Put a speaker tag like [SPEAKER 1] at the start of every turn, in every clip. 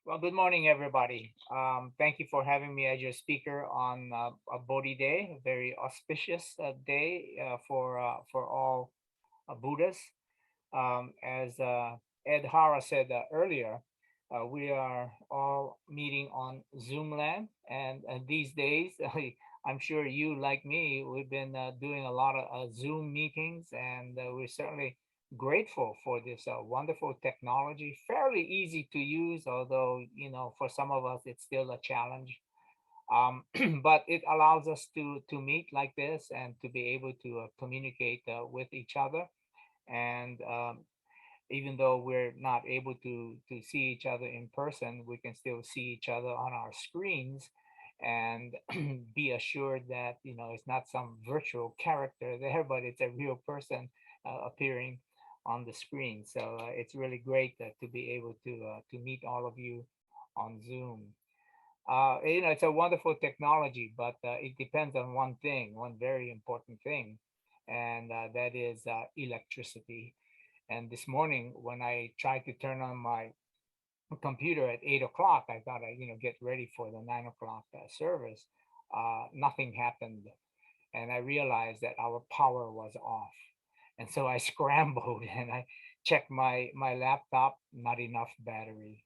[SPEAKER 1] Well, good morning, everybody. Thank you for having me as your speaker on a Bodhi Day, a very auspicious day for all Buddhists. As Ed Hara said earlier, we are all meeting on Zoom land, and these days, I'm sure you, like me, we've been doing a lot of Zoom meetings, and we're certainly grateful for this wonderful technology. Fairly easy to use, although for some of us it's still a challenge. But it allows us to meet like this and to be able to communicate with each other and even though we're not able to see each other in person, we can still see each other on our screens and be assured that it's not some virtual character there, but it's a real person appearing on the screen. So it's really great to be able to meet all of you on Zoom. It's a wonderful technology, but it depends on one thing, one very important thing, and that is electricity. And this morning, when I tried to turn on my computer at 8 o'clock, I thought I get ready for the 9 o'clock service. Nothing happened, and I realized that our power was off. And so I scrambled and I checked my laptop. Not enough battery.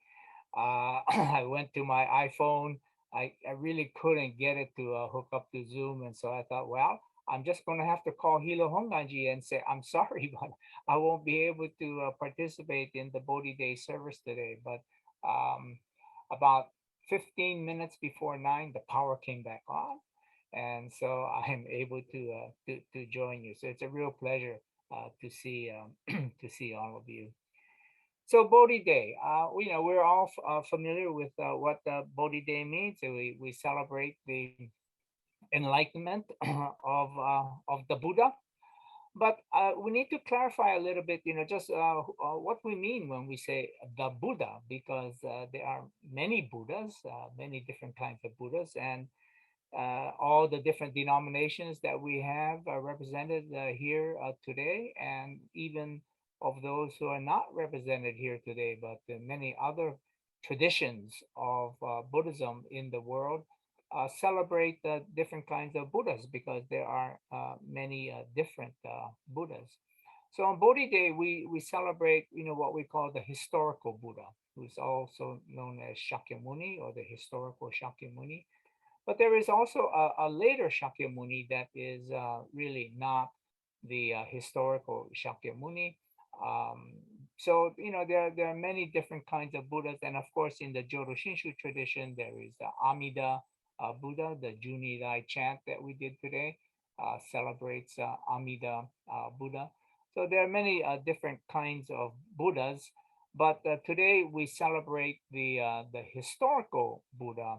[SPEAKER 1] I went to my iPhone. I really couldn't get it to hook up to Zoom. And so I thought, well, I'm just going to have to call Hilo Honganji and say, I'm sorry, but I won't be able to participate in the Bodhi Day service today. But um, about 15 minutes before 9, the power came back on. And so I'm able to join you. So it's a real pleasure to see to see all of you. So Bodhi Day, we're all familiar with what Bodhi Day means. So we celebrate the enlightenment of the Buddha, but we need to clarify a little bit, just what we mean when we say the Buddha, because there are many Buddhas, many different kinds of Buddhas, and all the different denominations that we have represented here today, and even of those who are not represented here today, but many other traditions of Buddhism in the world celebrate different kinds of Buddhas because there are many different Buddhas. So on Bodhi Day, we celebrate, what we call the historical Buddha, who's also known as Shakyamuni or the historical Shakyamuni. But there is also a later Shakyamuni that is really not the historical Shakyamuni. Um, so there are many different kinds of Buddhas, and of course in the Jodo Shinshu tradition there is the Amida Buddha, the Junirai chant that we did today celebrates Amida Buddha. So there are many different kinds of Buddhas, but today we celebrate the historical Buddha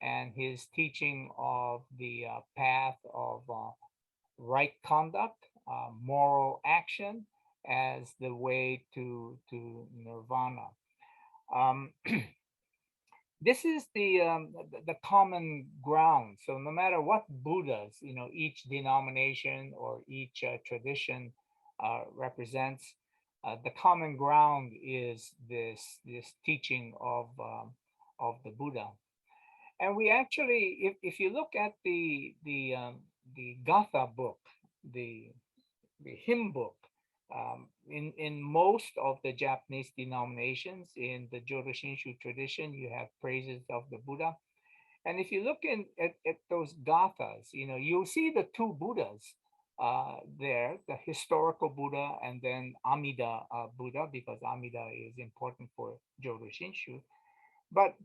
[SPEAKER 1] and his teaching of the path of right conduct, moral action as the way to nirvana. Um, this is the common ground. So no matter what Buddhas, each denomination or each tradition represents, the common ground is this teaching of the Buddha. And we actually, if you look at the Gatha book, the the hymn book, in most of the Japanese denominations, in the Jodo Shinshu tradition, you have praises of the Buddha. And if you look at those gathas, you'll see the two Buddhas there, the historical Buddha and then Amida Buddha, because Amida is important for Jodo Shinshu. But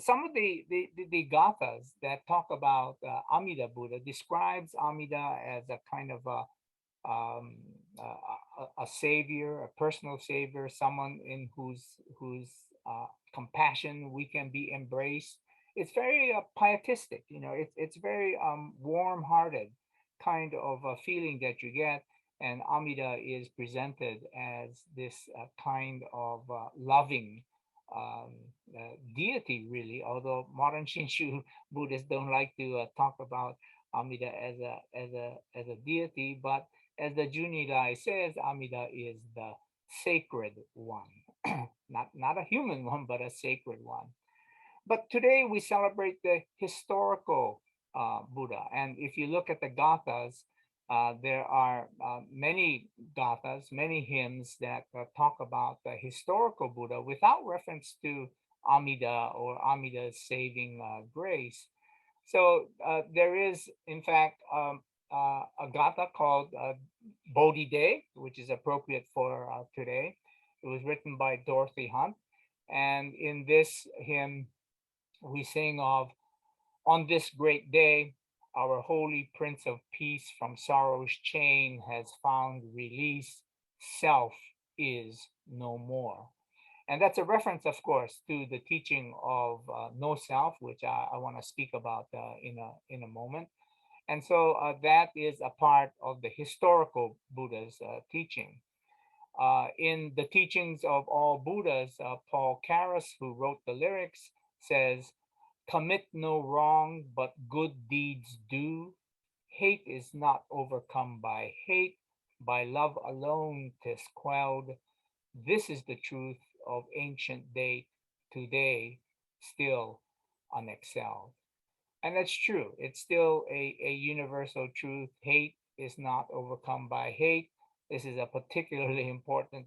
[SPEAKER 1] some of the gathas that talk about Amida Buddha describes Amida as a kind of um, a savior, a personal savior, someone in whose compassion we can be embraced. It's very pietistic, it's very warm-hearted kind of a feeling that you get, and Amida is presented as this kind of loving um, deity, really. Although modern Shinshu Buddhists don't like to talk about Amida as a deity, but as the Junirai says, Amida is the sacred one. not a human one, but a sacred one. But today we celebrate the historical Buddha. And if you look at the gathas, there are many gathas, many hymns that talk about the historical Buddha without reference to Amida or Amida's saving grace. So there is, in fact, a gatha called Bodhi Day, which is appropriate for today. It was written by Dorothy Hunt. And in this hymn, we sing of, on this great day, our holy Prince of Peace from sorrow's chain has found release. Self is no more. And that's a reference, of course, to the teaching of no self, which I want to speak about in a moment. And so that is a part of the historical Buddha's teaching. In the teachings of all Buddhas, Paul Karras, who wrote the lyrics, says, commit no wrong, but good deeds do. Hate is not overcome by hate, by love alone 'tis quelled. This is the truth of ancient date, today still unexcelled. And that's true. It's still a universal truth. Hate is not overcome by hate. This is a particularly important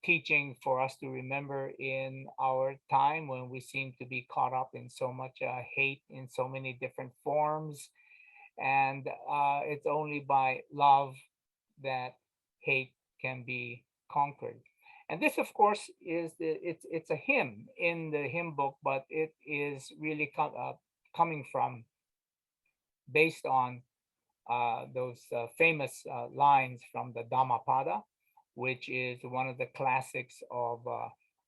[SPEAKER 1] teaching for us to remember in our time when we seem to be caught up in so much hate in so many different forms. And it's only by love that hate can be conquered. And this, of course, is it's a hymn in the hymn book, but it is really coming from, based on those famous lines from the Dhammapada, which is one of the classics of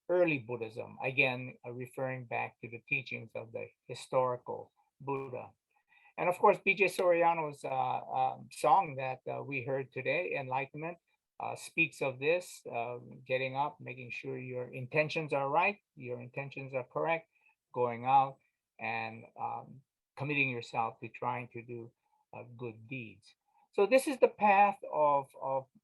[SPEAKER 1] early Buddhism, again, referring back to the teachings of the historical Buddha. And of course, B.J. Soriano's song that we heard today, Enlightenment, speaks of this, getting up, making sure your intentions are right, your intentions are correct, going out and committing yourself to trying to do good deeds. So this is the path of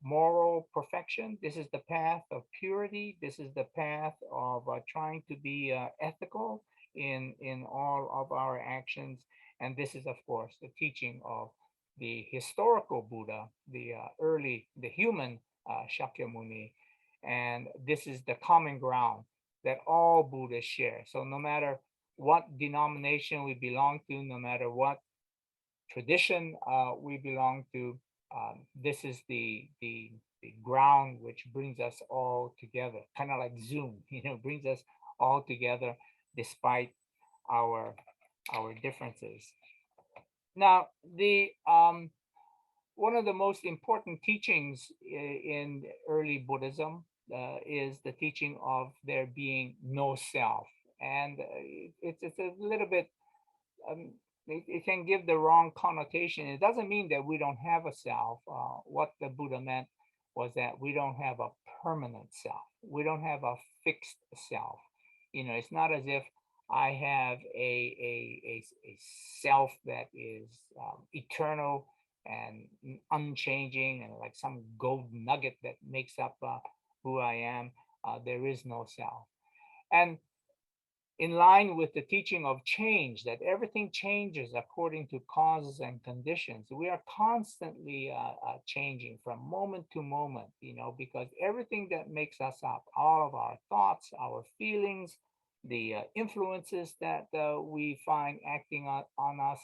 [SPEAKER 1] moral perfection. This is the path of purity. This is the path of trying to be ethical in all of our actions. And this is, of course, the teaching of the historical Buddha, the human Shakyamuni. And this is the common ground that all Buddhas share. So no matter what denomination we belong to, no matter what tradition we belong to, this is the ground which brings us all together, kind of like Zoom, brings us all together despite our our differences. Now, the one of the most important teachings in early Buddhism is the teaching of there being no self, and it's a little bit um, it can give the wrong connotation. It doesn't mean that we don't have a self. What the Buddha meant was that we don't have a permanent self. We don't have a fixed self. It's not as if I have a self that is eternal and unchanging and like some gold nugget that makes up who I am. There is no self. And in line with the teaching of change, that everything changes according to causes and conditions. We are constantly changing from moment to moment, because everything that makes us up, all of our thoughts, our feelings, the influences that we find acting on us,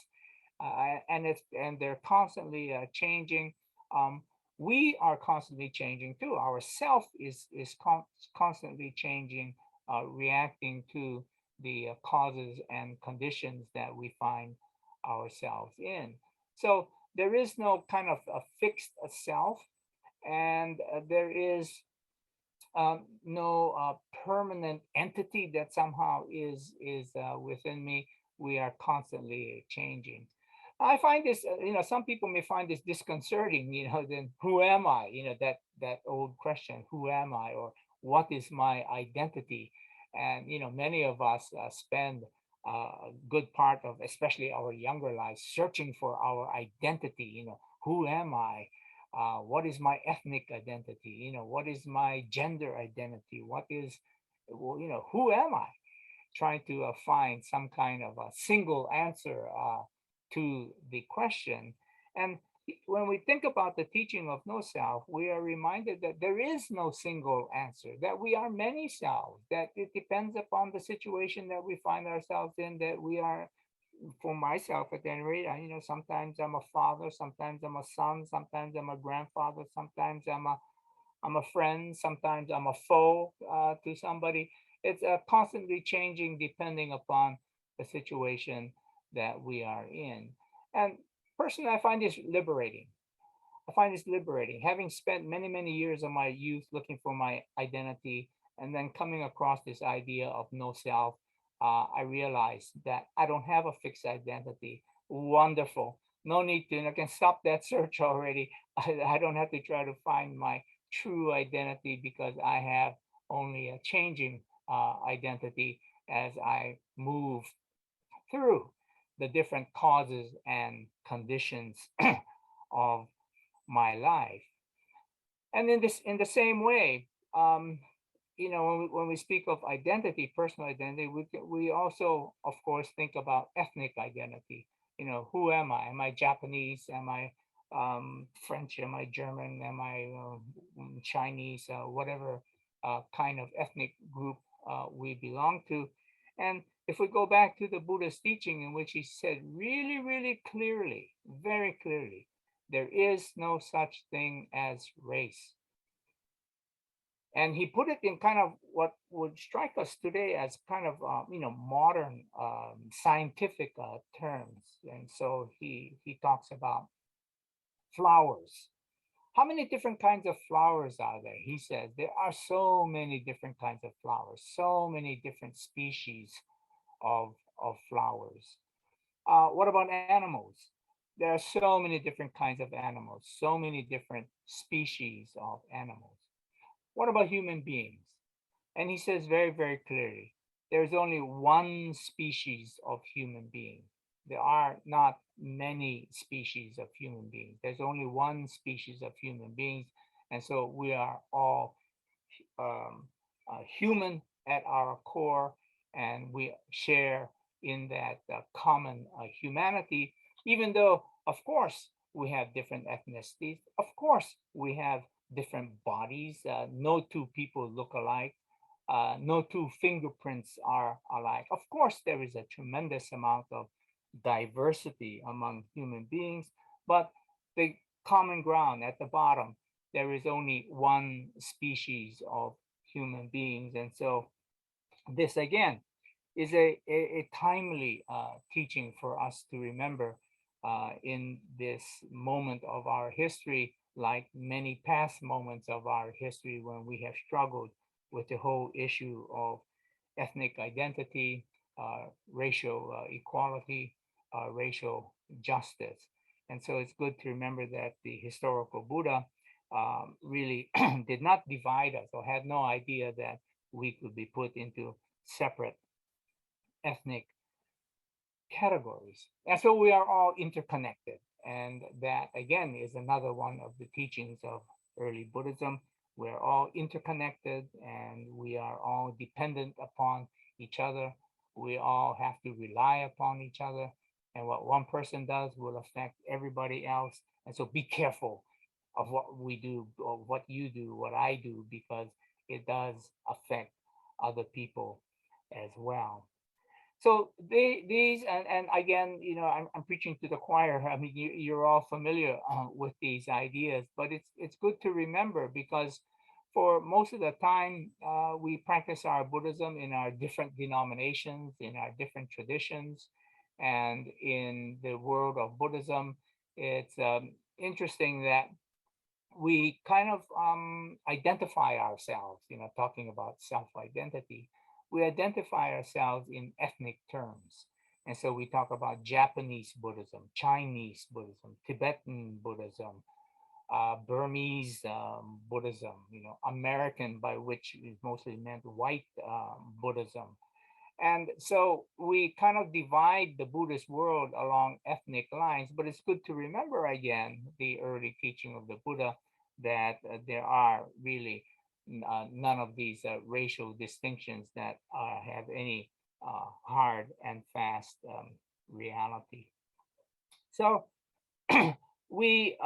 [SPEAKER 1] and they're constantly changing. Um, we are constantly changing too. Our self is constantly changing, reacting to the causes and conditions that we find ourselves in. So there is no kind of a fixed self, and there is no permanent entity that somehow is within me. We are constantly changing. I find this, some people may find this disconcerting. Then who am I? That old question: who am I, or what is my identity? And many of us spend a good part of, especially our younger lives, searching for our identity. Who am I? What is my ethnic identity? What is my gender identity? What is well, who am I? Trying to find some kind of a single answer to the question. And when we think about the teaching of no self, we are reminded that there is no single answer, that we are many selves, that it depends upon the situation that we find ourselves in, that we are, for myself at any rate, sometimes I'm a father, sometimes I'm a son, sometimes I'm a grandfather, sometimes I'm a friend. Sometimes I'm a foe to somebody. It's constantly changing depending upon the situation that we are in. And personally, I find this liberating. I find this liberating. Having spent many, many years of my youth looking for my identity and then coming across this idea of no self, I realized that I don't have a fixed identity. Wonderful. No need to. I can stop that search already. I don't have to try to find my true identity because I have only a changing identity as I move through the different causes and conditions of my life. And in the same way, when we speak of identity, personal identity, we also, of course, think about ethnic identity. Who am I? Am I Japanese? Am I French? Am I German? Am I Chinese? Whatever kind of ethnic group we belong to. And if we go back to the Buddha's teaching, in which he said really, really clearly, very clearly, there is no such thing as race. And he put it in kind of what would strike us today as kind of modern scientific terms. And so he talks about flowers. How many different kinds of flowers are there? He says there are so many different kinds of flowers, so many different species of flowers. What about animals? There are so many different kinds of animals, so many different species of animals. What about human beings? And he says very, very clearly there's only one species of human being. There are not many species of human beings. There's only one species of human beings. And so we are all um, human at our core, and we share in that common humanity, even though, of course, we have different ethnicities. Of course, we have different bodies. No two people look alike. No two fingerprints are alike. Of course, there is a tremendous amount of diversity among human beings, but the common ground at the bottom, there is only one species of human beings. And so, this again is a timely teaching for us to remember in this moment of our history, like many past moments of our history when we have struggled with the whole issue of ethnic identity, racial equality, racial justice. And so it's good to remember that the historical Buddha really did not divide us or had no idea that we could be put into separate ethnic categories. And so we are all interconnected. And that, again, is another one of the teachings of early Buddhism. We're all interconnected and we are all dependent upon each other. We all have to rely upon each other. And what one person does will affect everybody else. And so be careful of what we do, or what you do, what I do, because it does affect other people as well. So these and again, I'm preaching to the choir. I mean, you're all familiar with these ideas, but it's good to remember because for most of the time we practice our Buddhism in our different denominations, in our different traditions, and in the world of Buddhism, it's interesting that we kind of identify ourselves, talking about self identity. We identify ourselves in ethnic terms. And so we talk about Japanese Buddhism, Chinese Buddhism, Tibetan Buddhism, Burmese Buddhism, American, by which is mostly meant white Buddhism. And so we kind of divide the Buddhist world along ethnic lines, but it's good to remember again the early teaching of the Buddha that there are really none of these racial distinctions that have any hard and fast reality. So we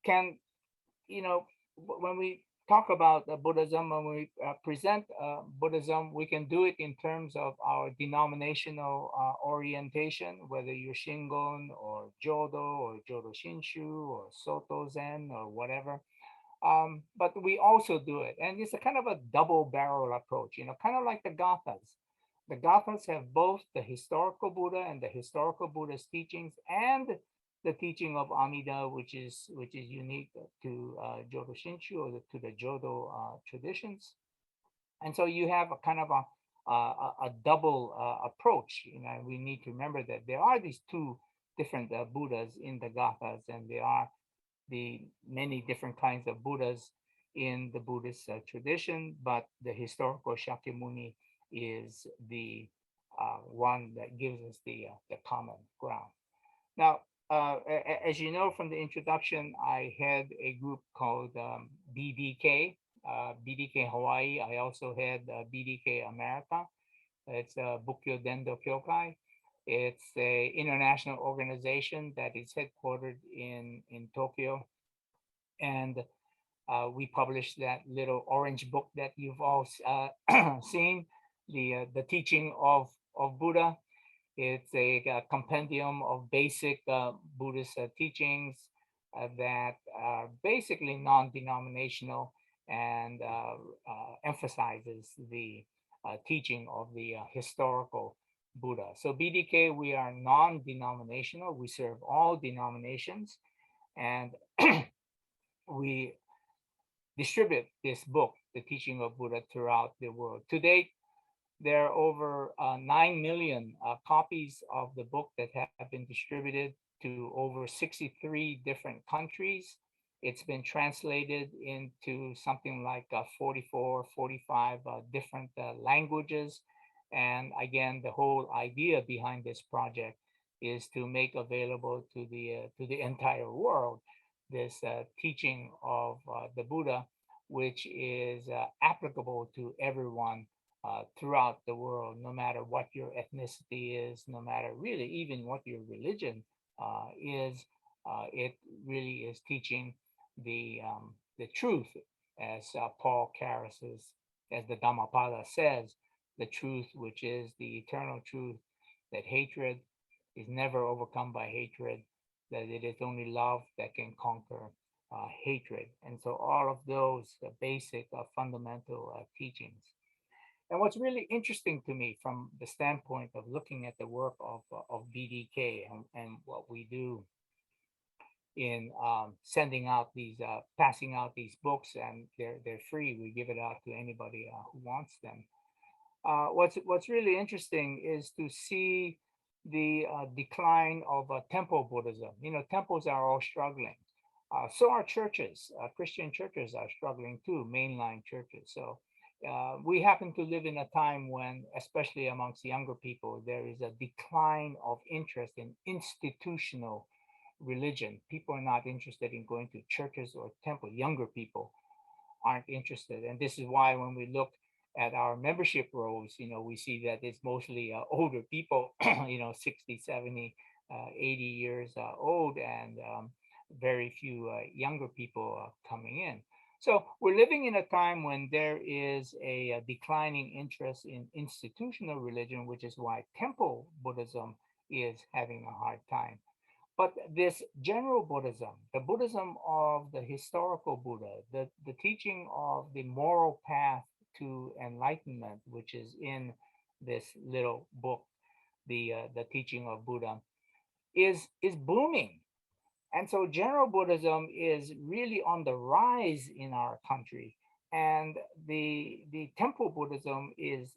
[SPEAKER 1] can, you know, when we talk about Buddhism, when we present Buddhism, we can do it in terms of our denominational orientation, whether you're Shingon or Jodo or Jodo Shinshu or Soto Zen or whatever. But we also do it, and it's a kind of a double barrel approach, kind of like the Gathas. The Gathas have both the historical Buddha and the historical Buddha's teachings, and the teaching of Amida, which is unique to Jodo Shinshu or to the Jodo traditions. And so you have a kind of a double approach. We need to remember that there are these two different Buddhas in the Gathas, and there are the many different kinds of Buddhas in the Buddhist tradition, but the historical Shakyamuni is the one that gives us the common ground. Now, as you know from the introduction, I had a group called BDK, BDK Hawaii. I also had BDK America. It's Bukyo Dendo Kyokai. It's a international organization that is headquartered in Tokyo, and we published that little orange book that you've all seen, the teaching of Buddha. It's a compendium of basic Buddhist teachings that are basically non-denominational and emphasizes the teaching of the historical Buddha. So BDK, we are non-denominational. We serve all denominations, and we distribute this book, The Teaching of Buddha, throughout the world. To date, there are over 9 million copies of the book that have been distributed to over 63 different countries. It's been translated into something like 44, 45 different languages. And again, the whole idea behind this project is to make available to the entire world this teaching of the Buddha, which is applicable to everyone throughout the world, no matter what your ethnicity is, no matter really even what your religion is. It really is teaching the truth, as Paul Karras as the Dhammapada says, the truth, which is the eternal truth, that hatred is never overcome by hatred, that it is only love that can conquer hatred. And so all of those basic fundamental teachings. And what's really interesting to me from the standpoint of looking at the work of BDK and what we do in sending out these, passing out these books, and they're free. We give it out to anybody who wants them. What's really interesting is to see the decline of temple Buddhism. Temples are all struggling. So are churches. Christian churches are struggling too, mainline churches. So we happen to live in a time when, especially amongst younger people, there is a decline of interest in institutional religion. People are not interested in going to churches or temple. Younger people aren't interested. And this is why when we look at our membership rolls, we see that it's mostly older people, 60, 70, 80 years old, and very few younger people coming in. So we're living in a time when there is a declining interest in institutional religion, which is why temple Buddhism is having a hard time. But this general Buddhism, the Buddhism of the historical Buddha, the teaching of the moral path to enlightenment, which is in this little book, the teaching of Buddha, is booming. And so general Buddhism is really on the rise in our country, and the temple Buddhism is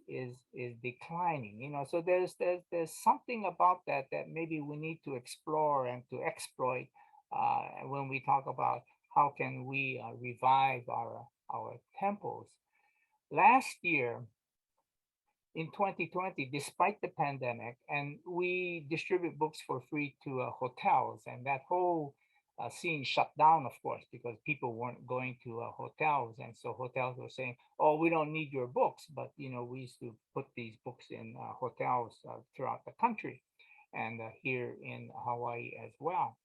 [SPEAKER 1] declining. So there's something about that maybe we need to explore and to exploit when we talk about how can we revive our temples. Last year, in 2020, despite the pandemic, and we distribute books for free to hotels, and that whole scene shut down, of course, because people weren't going to hotels, and so hotels were saying, "Oh, we don't need your books," but we used to put these books in hotels throughout the country, and here in Hawaii as well.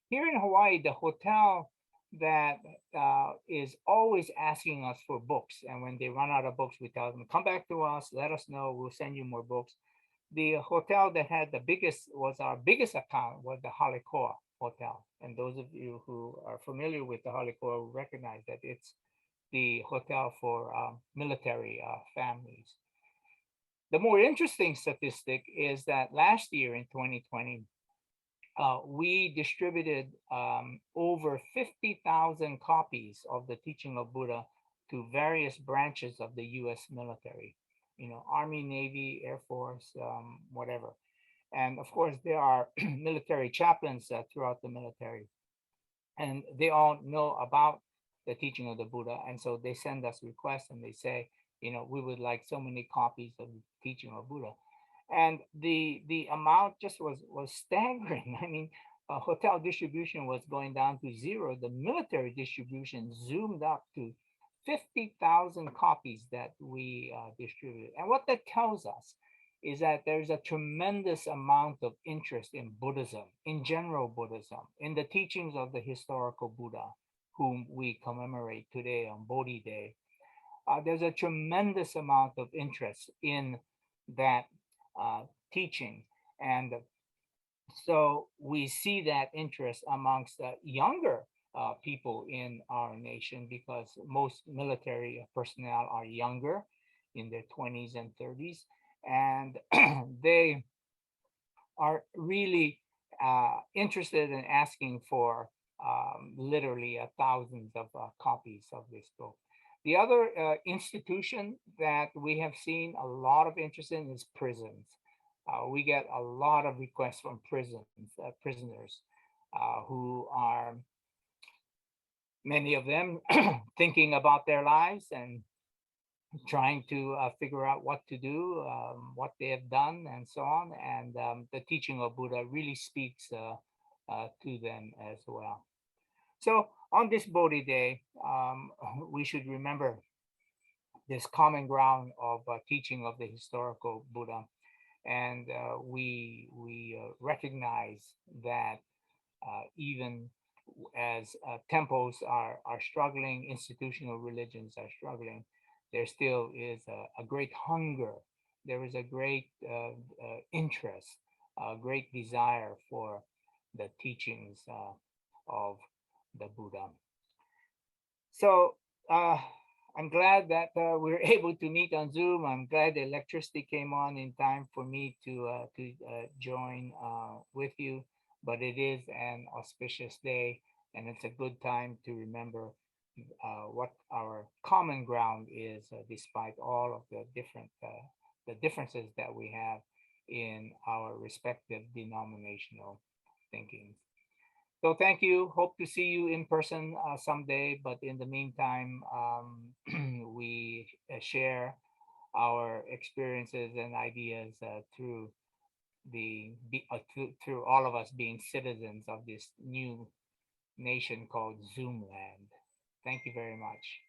[SPEAKER 1] Here in Hawaii, the hotel that is always asking us for books, and when they run out of books, we tell them, "Come back to us, let us know, we'll send you more books." The hotel that had the biggest was our biggest account was the Halikoa Hotel, and those of you who are familiar with the Halikoa will recognize that it's the hotel for military families. The more interesting statistic is that last year in 2020, we distributed over 50,000 copies of the teaching of Buddha to various branches of the US military, Army, Navy, Air Force, whatever. And of course, there are military chaplains throughout the military, and they all know about the teaching of the Buddha. And so they send us requests and they say, we would like so many copies of the teaching of Buddha. And the amount just was staggering. I mean, hotel distribution was going down to zero. The military distribution zoomed up to 50,000 copies that we distributed. And what that tells us is that there's a tremendous amount of interest in Buddhism, in general Buddhism, in the teachings of the historical Buddha, whom we commemorate today on Bodhi Day. There's a tremendous amount of interest in that uh, teaching. And so we see that interest amongst younger people in our nation, because most military personnel are younger, in their 20s and 30s, and they are really interested in asking for literally thousands of copies of this book. The other institution that we have seen a lot of interest in is prisons. We get a lot of requests from prisoners who are, many of them, thinking about their lives and trying to figure out what to do, what they have done, and so on. And the teaching of Buddha really speaks to them as well. So on this Bodhi Day, we should remember this common ground of teaching of the historical Buddha, and we recognize that even as temples are struggling, institutional religions are struggling, there still is a great hunger. There is a great interest, a great desire for the teachings of the Buddha. So I'm glad that we were able to meet on Zoom. I'm glad the electricity came on in time for me to join with you. But it is an auspicious day, and it's a good time to remember what our common ground is, despite all of the differences that we have in our respective denominational thinking. So thank you. Hope to see you in person someday. But in the meantime, we share our experiences and ideas through all of us being citizens of this new nation called Zoomland. Thank you very much.